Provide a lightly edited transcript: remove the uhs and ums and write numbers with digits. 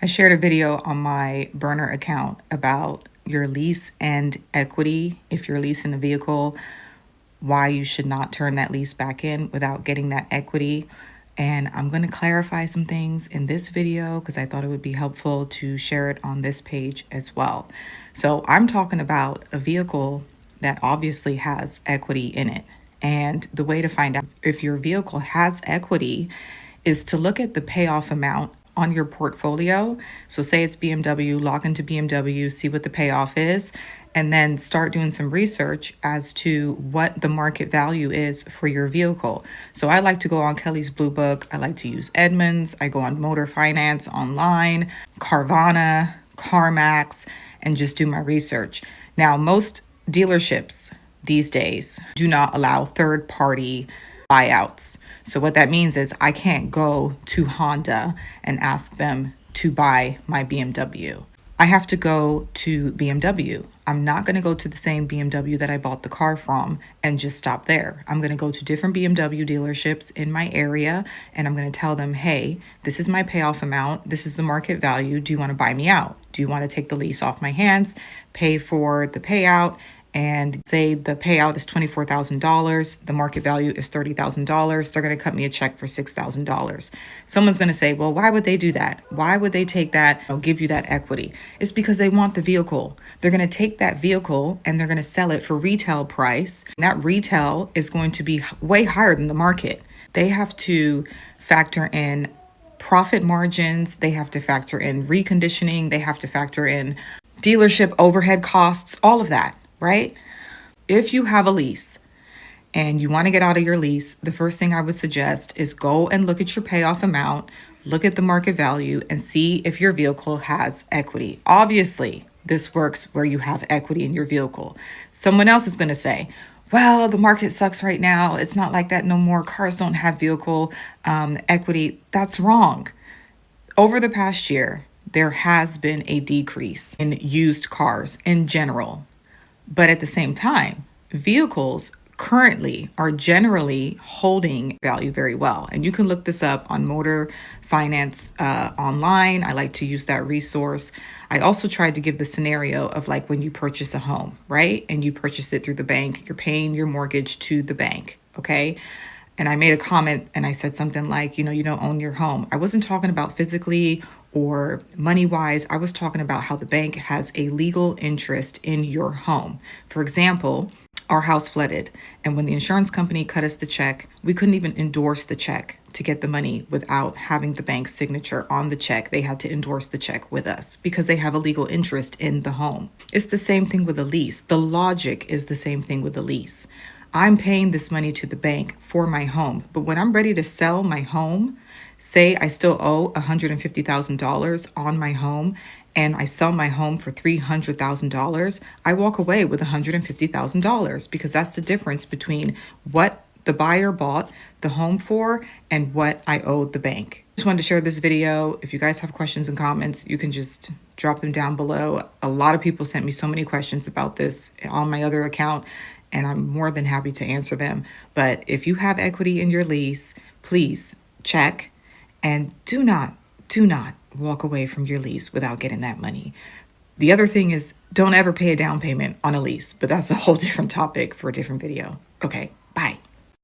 I shared a video on my burner account about your lease and equity. If you're leasing a vehicle, why you should not turn that lease back in without getting that equity. And I'm going to clarify some things in this video because I thought it would be helpful to share it on this page as well. So I'm talking about a vehicle that obviously has equity in it. And the way to find out if your vehicle has equity is to look at the payoff amount on your portfolio. So say it's BMW, log into BMW, see what the payoff is, and then start doing some research as to what the market value is for your vehicle. So I like to go on Kelly's Blue Book. I like to use Edmunds. I go on Motor Finance online, Carvana, CarMax, and just do my research. Now, most dealerships these days do not allow third-party buyouts. So what that means is I can't go to Honda and ask them to buy my BMW. I have to go to BMW. I'm not going to go to the same BMW that I bought the car from and just stop there. I'm going to go to different BMW dealerships in my area and I'm going to tell them, hey, this is my payoff amount. This is the market value. Do you want to buy me out? Do you want to take the lease off my hands, pay for the payout? And say the payout is $24,000, the market value is $30,000, they're going to cut me a check for $6,000. Someone's going to say, well, why would they do that? Why would they take that or give you that equity? It's because they want the vehicle. They're going to take that vehicle and they're going to sell it for retail price. And that retail is going to be way higher than the market. They have to factor in profit margins. They have to factor in reconditioning. They have to factor in dealership overhead costs, all of that. Right? If you have a lease and you want to get out of your lease, the first thing I would suggest is go and look at your payoff amount, look at the market value, and see if your vehicle has equity. Obviously, this works where you have equity in your vehicle. Someone else is going to say, well, the market sucks right now. It's not like that no more. Cars don't have vehicle equity. That's wrong. Over the past year, there has been a decrease in used cars in general. But at the same time, vehicles currently are generally holding value very well. And you can look this up on Motor Finance online. I like to use that resource. I also tried to give the scenario of like when you purchase a home, right? And you purchase it through the bank, you're paying your mortgage to the bank, okay? And I made a comment and I said something like, you don't own your home. I wasn't talking about physically or money-wise. I was talking about how the bank has a legal interest in your home. For example, our house flooded, and when the insurance company cut us the check, we couldn't even endorse the check to get the money without having the bank's signature on the check. They had to endorse the check with us because they have a legal interest in the home. It's the same thing with a lease. The logic is the same thing with a lease. I'm paying this money to the bank for my home, but when I'm ready to sell my home, say I still owe $150,000 on my home and I sell my home for $300,000, I walk away with $150,000 because that's the difference between what the buyer bought the home for and what I owe the bank. Just wanted to share this video. If you guys have questions and comments, you can just drop them down below. A lot of people sent me so many questions about this on my other account, and I'm more than happy to answer them. But if you have equity in your lease, please check. And do not walk away from your lease without getting that money. The other thing is don't ever pay a down payment on a lease, but that's a whole different topic for a different video. Okay.